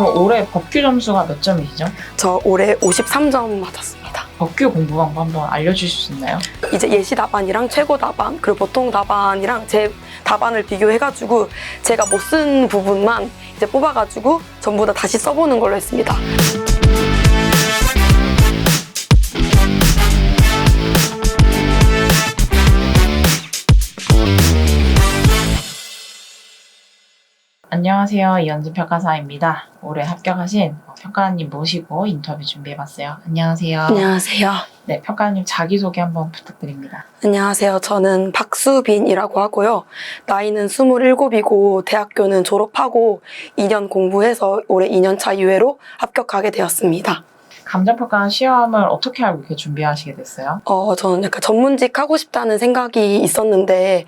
그럼 올해 법규 점수가 몇 점이시죠? 저 올해 53점 맞았습니다. 법규 공부 방법 한번 알려주실 수 있나요? 이제 예시 답안이랑 최고 답안 그리고 보통 답안이랑 제 답안을 비교해가지고 제가 못 쓴 부분만 이제 뽑아가지고 전부 다 다시 써보는 걸로 했습니다. 안녕하세요. 이현진 평가사입니다. 올해 합격하신 평가님 모시고 인터뷰 준비해봤어요. 안녕하세요. 안녕하세요. 네, 평가님 자기소개 한번 부탁드립니다. 안녕하세요. 저는 박수빈이라고 하고요. 나이는 27이고 대학교는 졸업하고 2년 공부해서 올해 2년차 유예로 합격하게 되었습니다. 감정평가 시험을 어떻게 알고 이렇게 준비하시게 됐어요? 저는 약간 전문직 하고 싶다는 생각이 있었는데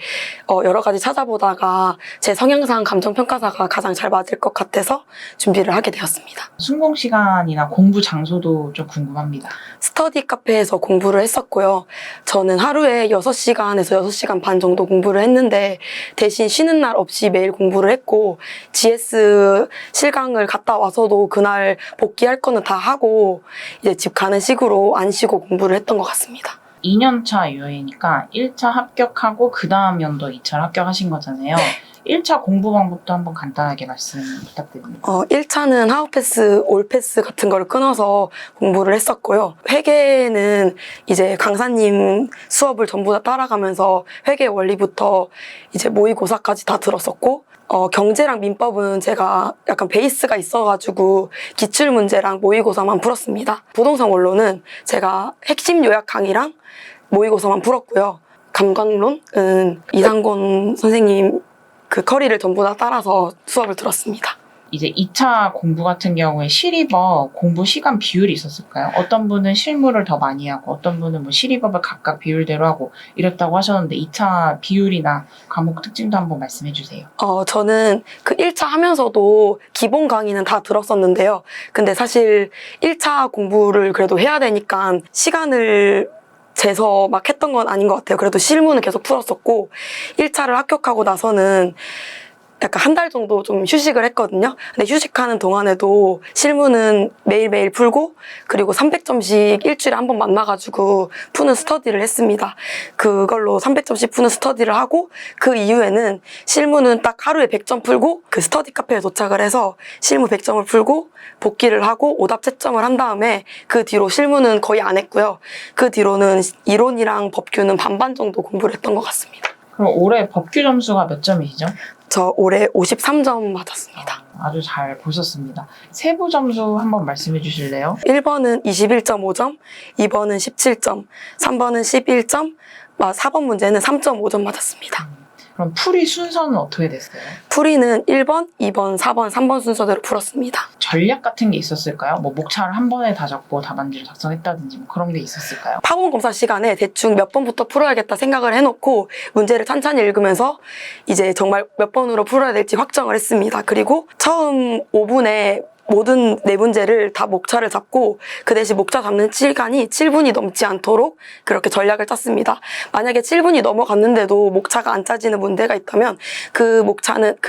여러 가지 찾아보다가 제 성향상 감정평가사가 가장 잘 맞을 것 같아서 준비를 하게 되었습니다. 순공 시간이나 공부 장소도 좀 궁금합니다. 스터디 카페에서 공부를 했었고요. 저는 하루에 6시간에서 6시간 반 정도 공부를 했는데 대신 쉬는 날 없이 매일 공부를 했고 GS 실강을 갔다 와서도 그날 복귀할 거는 다 하고 이제 집 가는 식으로 안 쉬고 공부를 했던 것 같습니다. 2년차 유예니까 1차 합격하고 그 다음 연도 2차 합격하신 거잖아요. 1차 공부 방법도 한번 간단하게 말씀 부탁드립니다. 1차는 하우패스, 올패스 같은 걸 끊어서 공부를 했었고요. 회계는 이제 강사님 수업을 전부 다 따라가면서 회계 원리부터 이제 모의고사까지 다 들었었고 경제랑 민법은 제가 약간 베이스가 있어가지고 기출문제랑 모의고사만 풀었습니다. 부동산 원로는 제가 핵심 요약 강의랑 모의고사만 풀었고요. 감광론은 이상곤 선생님 그 커리를 전부 다 따라서 수업을 들었습니다. 이제 2차 공부 같은 경우에 시리버 공부 시간 비율이 있었을까요? 어떤 분은 실무를 더 많이 하고 어떤 분은 뭐 시리버를 각각 비율대로 하고 이랬다고 하셨는데 2차 비율이나 과목 특징도 한번 말씀해 주세요. 저는 그 1차 하면서도 기본 강의는 다 들었었는데요. 근데 사실 1차 공부를 그래도 해야 되니까 시간을 재서 막 했던 건 아닌 것 같아요. 그래도 실무는 계속 풀었었고 1차를 합격하고 나서는 약간 한 달 정도 좀 휴식을 했거든요. 근데 휴식하는 동안에도 실무는 매일매일 풀고 그리고 300점씩 일주일에 한 번 만나가지고 푸는 스터디를 했습니다. 그걸로 300점씩 푸는 스터디를 하고 그 이후에는 실무는 딱 하루에 100점 풀고 그 스터디 카페에 도착을 해서 실무 100점을 풀고 복귀를 하고 오답 채점을 한 다음에 그 뒤로 실무는 거의 안 했고요. 그 뒤로는 이론이랑 법규는 반반 정도 공부를 했던 것 같습니다. 그럼 올해 법규 점수가 몇 점이시죠? 저 올해 53점 맞았습니다. 아주 잘 보셨습니다. 세부 점수 한번 말씀해 주실래요? 1번은 21.5점, 2번은 17점, 3번은 11점, 4번 문제는 3.5점 맞았습니다. 그럼 풀이 순서는 어떻게 됐어요? 풀이는 1번, 2번, 4번, 3번 순서대로 풀었습니다. 전략 같은 게 있었을까요? 뭐 목차를 한 번에 다 잡고 답안지를 작성했다든지 뭐 그런 게 있었을까요? 파본 검사 시간에 대충 몇 번부터 풀어야겠다 생각을 해놓고 문제를 찬찬히 읽으면서 이제 정말 몇 번으로 풀어야 될지 확정을 했습니다. 그리고 처음 5분에 모든 4문제를 다 목차를 잡고 그 대신 목차 잡는 시간이 7분이 넘지 않도록 그렇게 전략을 짰습니다. 만약에 7분이 넘어갔는데도 목차가 안 짜지는 문제가 있다면 그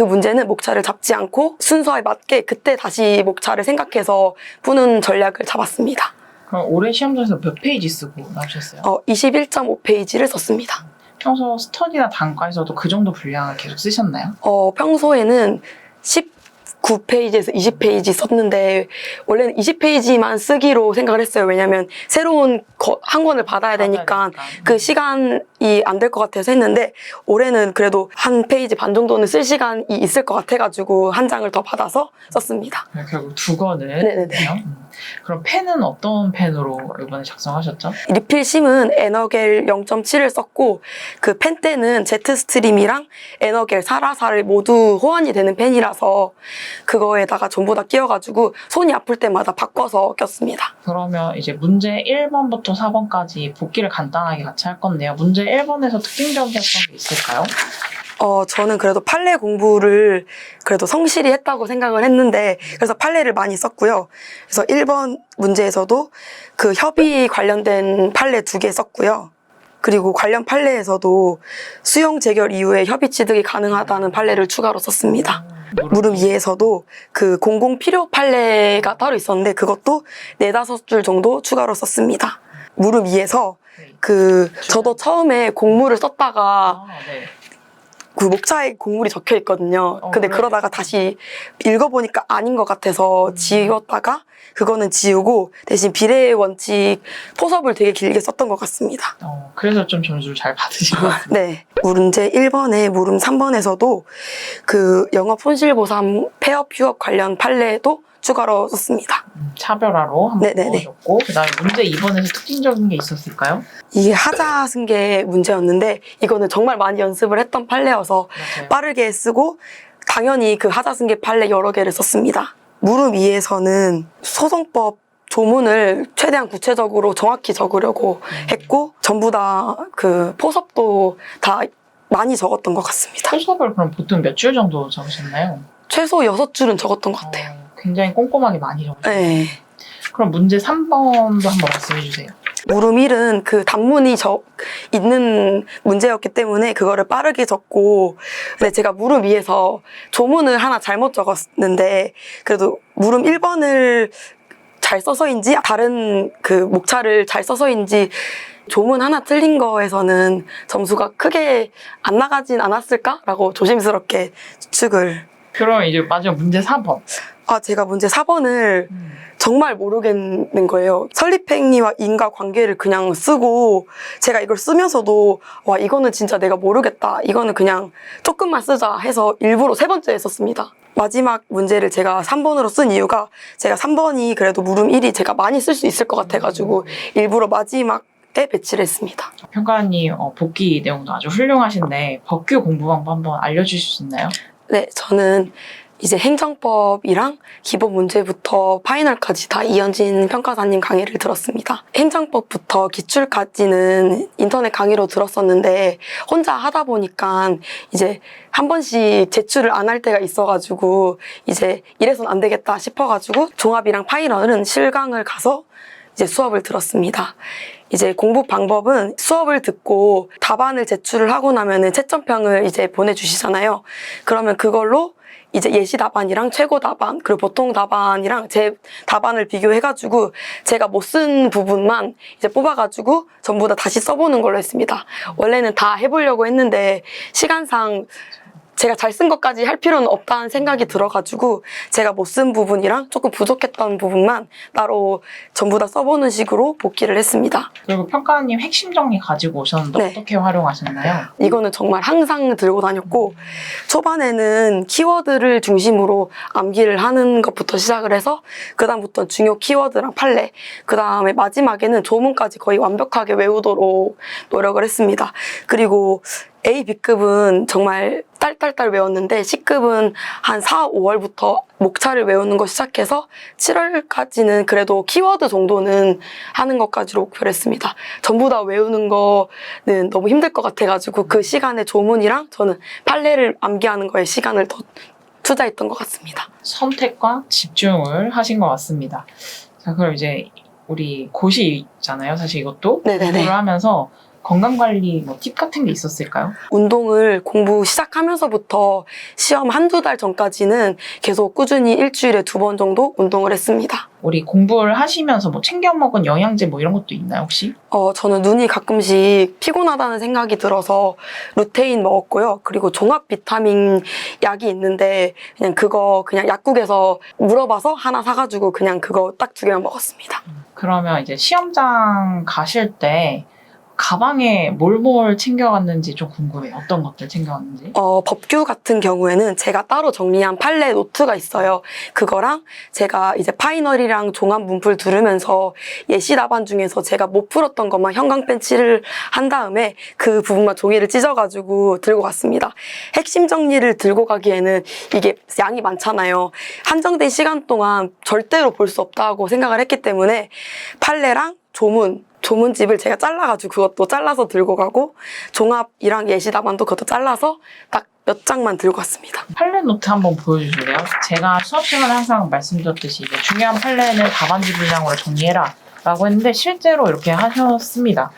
문제는 목차를 잡지 않고 순서에 맞게 그때 다시 목차를 생각해서 푸는 전략을 잡았습니다. 그럼 올해 시험장에서 몇 페이지 쓰고 나오셨어요? 21.5페이지를 썼습니다. 평소 스터디나 단과에서도 그 정도 분량을 계속 쓰셨나요? 평소에는 19페이지에서 20페이지 썼는데 원래는 20페이지만 쓰기로 생각을 했어요. 왜냐면 새로운 한 권을 받아야 되니까 그 시간이 안 될 것 같아서 했는데 올해는 그래도 한 페이지 반 정도는 쓸 시간이 있을 것 같아가지고 한 장을 더 받아서 썼습니다. 결국 2권을 네네네. 그럼 펜은 어떤 펜으로 이번에 작성하셨죠? 리필 심은 에너겔 0.7을 썼고 그 펜대는 제트스트림이랑 에너겔 사라사를 모두 호환이 되는 펜이라서 그거에다가 전부 다 끼워가지고 손이 아플 때마다 바꿔서 꼈습니다. 그러면 이제 문제 1번부터 4번까지 복기를 간단하게 같이 할 건데요. 문제 1번에서 특징적이었던 게 있을까요? 저는 그래도 판례 공부를 그래도 성실히 했다고 생각을 했는데 그래서 판례를 많이 썼고요. 그래서 1번 문제에서도 그 협의 관련된 판례 2개 썼고요. 그리고 관련 판례에서도 수용 재결 이후에 협의 취득이 가능하다는 판례를 추가로 썼습니다. 무릎 위에서도 그 공공 필요 판례가 따로 있었는데 그것도 4-5줄 정도 추가로 썼습니다. 무릎 위에서 저도 처음에 공물을 썼다가 네. 그 목차에 곡물이 적혀 있거든요. 근데 그래. 그러다가 다시 읽어보니까 아닌 것 같아서 지웠다가 그거는 지우고 대신 비례의 원칙 포섭을 되게 길게 썼던 것 같습니다. 그래서 좀 점수를 잘 받으신 것 같아요. 네. 문제 1번에 물음 3번에서도 그 영업 손실보상 폐업 휴업 관련 판례도 추가로 썼습니다. 차별화로 한번 네네네. 넣어줬고 그다음에 문제 2번에서 특징적인 게 있었을까요? 이게 하자 승계 문제였는데 이거는 정말 많이 연습을 했던 판례여서 맞아요. 빠르게 쓰고 당연히 그 하자 승계 판례 여러 개를 썼습니다. 무릎 위에서는 소송법 조문을 최대한 구체적으로 정확히 적으려고 했고 전부 다 그 포섭도 다 많이 적었던 것 같습니다. 포섭을 그럼 보통 몇 줄 정도 적으셨나요? 최소 6줄은 적었던 것 같아요. 굉장히 꼼꼼하게 많이 적으셨어요. 네. 그럼 문제 3번도 한번 말씀해 주세요. 무릎 1은 그 단문이 있는 문제였기 때문에 그거를 빠르게 적고 근데 제가 무릎 위에서 조문을 하나 잘못 적었는데 그래도 무릎 1번을 잘 써서인지 다른 그 목차를 잘 써서인지 조문 하나 틀린 거에서는 점수가 크게 안 나가진 않았을까라고 조심스럽게 추측을. 그럼 이제 마지막 문제 4번. 제가 문제 4번을 정말 모르겠는 거예요. 설립행위와 인과관계를 그냥 쓰고 제가 이걸 쓰면서도 와 이거는 진짜 내가 모르겠다. 이거는 그냥 조금만 쓰자 해서 일부러 3번째에 썼습니다. 마지막 문제를 제가 3번으로 쓴 이유가 제가 3번이 그래도 물음 1이 제가 많이 쓸 수 있을 것 같아가지고 일부러 마지막에 배치를 했습니다. 평가님 복귀 내용도 아주 훌륭하신데 법규 공부 방법 한번 알려주실 수 있나요? 네, 저는 이제 행정법이랑 기본 문제부터 파이널까지 다 이현진 평가사님 강의를 들었습니다. 행정법부터 기출까지는 인터넷 강의로 들었었는데 혼자 하다 보니까 이제 한 번씩 제출을 안 할 때가 있어가지고 이제 이래선 안 되겠다 싶어가지고 종합이랑 파이널은 실강을 가서 이제 수업을 들었습니다. 이제 공부 방법은 수업을 듣고 답안을 제출을 하고 나면은 채점평을 이제 보내주시잖아요. 그러면 그걸로 이제 예시 답안이랑 최고 답안 그리고 보통 답안이랑 제 답안을 비교해가지고 제가 못 쓴 부분만 이제 뽑아가지고 전부 다 다시 써보는 걸로 했습니다. 원래는 다 해보려고 했는데 시간상 제가 잘 쓴 것까지 할 필요는 없다는 생각이 들어가지고 제가 못 쓴 부분이랑 조금 부족했던 부분만 따로 전부 다 써보는 식으로 복기를 했습니다. 그리고 평가님 핵심 정리 가지고 오셨는데 네. 어떻게 활용하셨나요? 이거는 정말 항상 들고 다녔고 초반에는 키워드를 중심으로 암기를 하는 것부터 시작을 해서 그 다음부터 중요 키워드랑 판례 그 다음에 마지막에는 조문까지 거의 완벽하게 외우도록 노력을 했습니다. 그리고 A, B급은 정말 딸딸딸 외웠는데 C급은 한 4, 5월부터 목차를 외우는 거 시작해서 7월까지는 그래도 키워드 정도는 하는 것까지로 목표를 했습니다. 전부 다 외우는 거는 너무 힘들 것 같아가지고 그 시간에 조문이랑 저는 판례를 암기하는 거에 시간을 더 투자했던 것 같습니다. 선택과 집중을 하신 것 같습니다. 자, 그럼 이제 우리 고시 있잖아요. 사실 이것도 네네네. 공부를 하면서 건강관리 뭐 팁 같은 게 있었을까요? 운동을 공부 시작하면서부터 시험 1-2달 전까지는 계속 꾸준히 일주일에 2번 정도 운동을 했습니다. 우리 공부를 하시면서 뭐 챙겨 먹은 영양제 뭐 이런 것도 있나요, 혹시? 저는 눈이 가끔씩 피곤하다는 생각이 들어서 루테인 먹었고요. 그리고 종합 비타민 약이 있는데 그거 그냥 약국에서 물어봐서 하나 사가지고 그냥 그거 딱 2개만 먹었습니다. 그러면 이제 시험장 가실 때 가방에 뭘 챙겨갔는지 좀 궁금해요. 어떤 것들 챙겨갔는지. 법규 같은 경우에는 제가 따로 정리한 판례 노트가 있어요. 그거랑 제가 이제 파이널이랑 종합 문풀 들으면서 예시 답안 중에서 제가 못 풀었던 것만 형광펜 칠을 한 다음에 그 부분만 종이를 찢어가지고 들고 갔습니다. 핵심 정리를 들고 가기에는 이게 양이 많잖아요. 한정된 시간 동안 절대로 볼 수 없다고 생각을 했기 때문에 판례랑 조문집을 제가 잘라가지고 그것도 잘라서 들고 가고 종합이랑 예시 답안도 그것도 잘라서 딱 몇 장만 들고 갔습니다. 판례 노트 한번 보여주실래요? 제가 수업 시간에 항상 말씀드렸듯이 이제 중요한 판례는 답안지 분량으로 정리해라. 라고 했는데 실제로 이렇게 하셨습니다.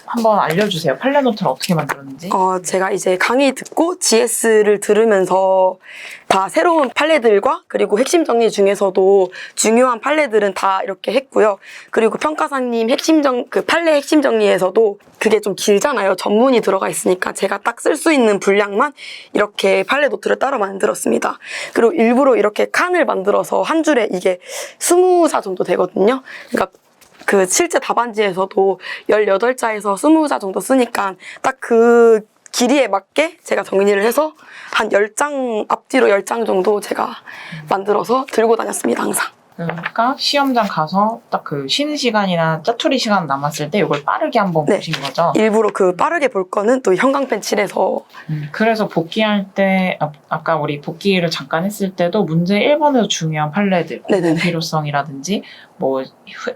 한번 알려주세요. 판례 노트를 어떻게 만들었는지. 제가 이제 강의 듣고 GS를 들으면서 다 새로운 판례들과 그리고 핵심 정리 중에서도 중요한 판례들은 다 이렇게 했고요. 그리고 평가사님 판례 핵심 정리에서도 그게 좀 길잖아요. 전문이 들어가 있으니까 제가 딱 쓸 수 있는 분량만 이렇게 판례 노트를 따로 만들었습니다. 그리고 일부러 이렇게 칸을 만들어서 한 줄에 이게 20자 정도 되거든요. 그러니까 그 실제 답안지에서도 18자에서 20자 정도 쓰니까 딱 그 길이에 맞게 제가 정리를 해서 한 10장, 앞뒤로 10장 정도 제가 만들어서 들고 다녔습니다, 항상. 그러니까 시험장 가서 딱 그 쉬는 시간이나 짜투리 시간 남았을 때 이걸 빠르게 한번 네. 보신 거죠? 일부러 그 빠르게 볼 거는 또 형광펜 칠해서. 그래서 복귀할 때 아까 우리 복귀를 잠깐 했을 때도 문제 1번에서 중요한 판례들, 네네네. 필요성이라든지 뭐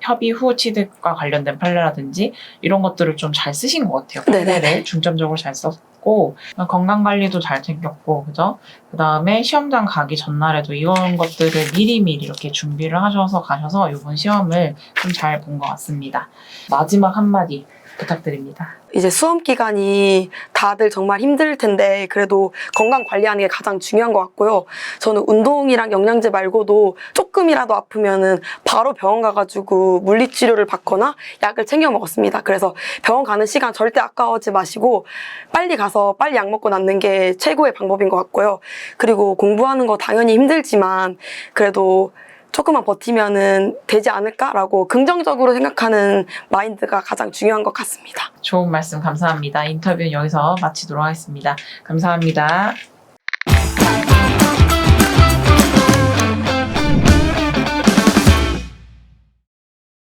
협의 후 취득과 관련된 판례라든지 이런 것들을 좀 잘 쓰신 것 같아요. 판례를 네네네. 중점적으로 잘 썼고 건강관리도 잘 챙겼고 그죠? 그 다음에 시험장 가기 전날에도 이런 것들을 미리미리 이렇게 준비를 하셔서 가셔서 이번 시험을 좀 잘 본 것 같습니다. 마지막 한마디 부탁드립니다. 이제 수험 기간이 다들 정말 힘들 텐데 그래도 건강 관리하는 게 가장 중요한 것 같고요. 저는 운동이랑 영양제 말고도 조금이라도 아프면은 바로 병원 가가지고 물리치료를 받거나 약을 챙겨 먹었습니다. 그래서 병원 가는 시간 절대 아까워하지 마시고 빨리 가서 빨리 약 먹고 낫는 게 최고의 방법인 것 같고요. 그리고 공부하는 거 당연히 힘들지만 그래도 조금만 버티면은 되지 않을까라고 긍정적으로 생각하는 마인드가 가장 중요한 것 같습니다. 좋은 말씀 감사합니다. 인터뷰는 여기서 마치도록 하겠습니다. 감사합니다.